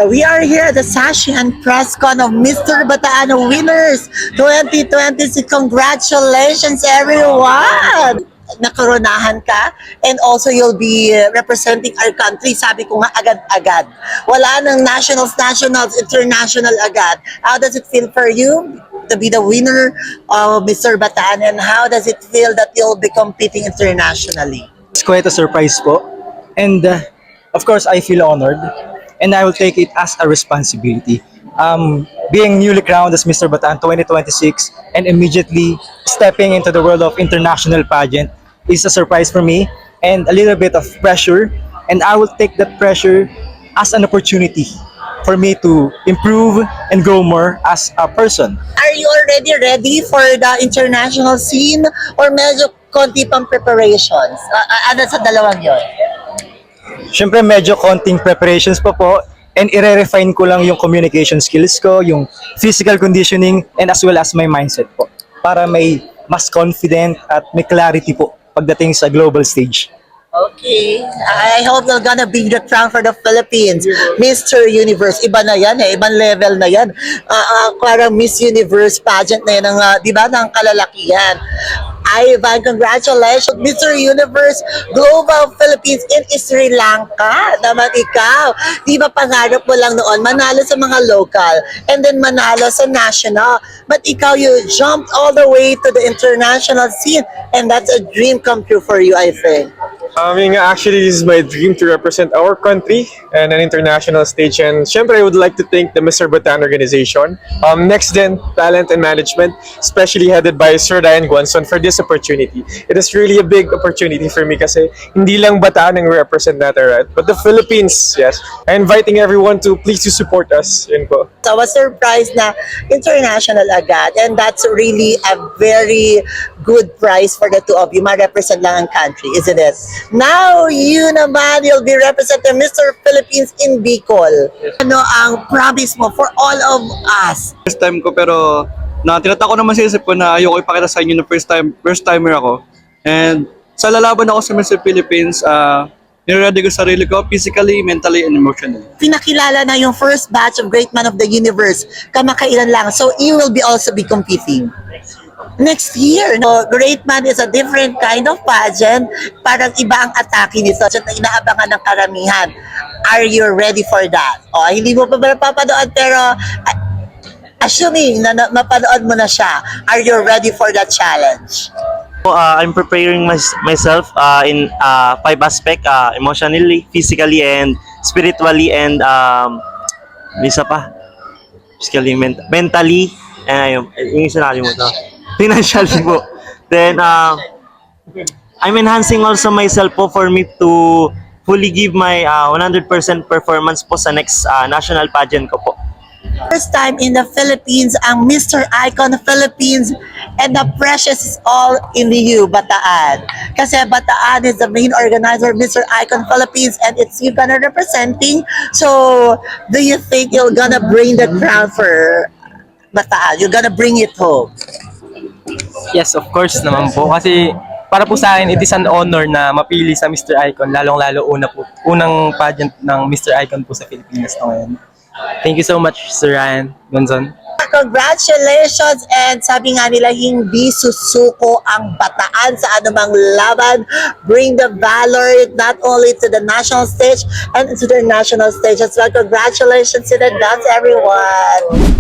We are here at the Sashian Press Con of Mr. Bataan Winners 2026. Congratulations, everyone! Nakoronahan ka, and also you'll be representing our country. Sabi ko nga, agad-agad. Wala nang nationals, international agad. How does it feel for you to be the winner of Mr. Bataan, and how does it feel that you'll be competing internationally? It's quite a surprise po. And of course, I feel honored. And I will take it as a responsibility. Being newly crowned as Mr. Bataan 2026 and immediately stepping into the world of international pageant is a surprise for me and a little bit of pressure. And I will take that pressure as an opportunity for me to improve and grow more as a person. Are you already ready for the international scene, or medyo konti pang preparations? Ano sa dalawang yon? Siyempre medyo konting preparations pa po, and i-refine ko lang yung communication skills ko, yung physical conditioning, and as well as my mindset po para may mas confident at may clarity po pagdating sa global stage. Okay. I hope you're gonna bring the crown for the Philippines. Mr. Universe. Iba na yan eh. Ibang level na yan. Parang Miss Universe pageant na yan ng, di ba, ng kalalakihan. Ivan, congratulations, Mr. Universe Global Philippines in Sri Lanka. Naman ikaw. Di ba pangarap mo lang noon manalo sa mga local and then manalo sa national. But ikaw, you jumped all the way to the international scene, and that's a dream come true for you, I think. Actually, this is my dream to represent our country and an international stage. And syempre, I would like to thank the Mr. Bataan organization, Next Gen Talent and Management, especially headed by Sir Ryan Guanzon, for this opportunity. It is really a big opportunity for me kasi hindi lang Bataan ang represent natin, right? But the Philippines, yes. I'm inviting everyone to please to support us. Yun po. So I was surprised na international agad, and that's really a very good prize for the two of you. Ma-represent lang ang country, isn't it? Now, you naman, you'll be representing Mr. Philippines in Bicol. Ano ang promise mo for all of us? First time ko, pero tinatako naman sa isip ko na ayoko ipakita sa inyo na first timer ako. And sa lalaban ako sa Mr. Philippines, nire-ready ko sarili ko physically, mentally, and emotionally. Pinakilala na yung first batch of Great Man of the Universe kamakailan lang. So, you will be also be competing next year. No, Great Man is a different kind of pageant. Parang iba ang atake nito at inaabangan ng karamihan. Are you ready for that? O, hindi mo pa ba napapanood, pero assuming na mapanood mo na siya, are you ready for that challenge? I'm preparing myself in 5 aspects, emotionally, physically, and spiritually, and isa pa, physically, mentally, and yung isa nakalimutan mo, financially po. Then, I'm enhancing also myself po for me to fully give my 100% performance po sa next national pageant ko po. First time in the Philippines ang Mr. Icon Philippines, and the precious is all in you, Bataan. Kasi Bataan is the main organizer of Mr. Icon Philippines, and it's you gonna representing. So, do you think you're gonna bring the crown for Bataan? You're gonna bring it home? Yes, of course naman po. Kasi para po sa akin, it is an honor na mapili sa Mr. Icon. Lalong-lalo unang pageant ng Mr. Icon po sa Pilipinas na ngayon. Thank you so much, Sir Ryan Guanzon. Congratulations! And sabi nga nila, hindi susuko ang Bataan sa anumang laban. Bring the valor not only to the national stage and to the international stage as well. Congratulations in advance, everyone!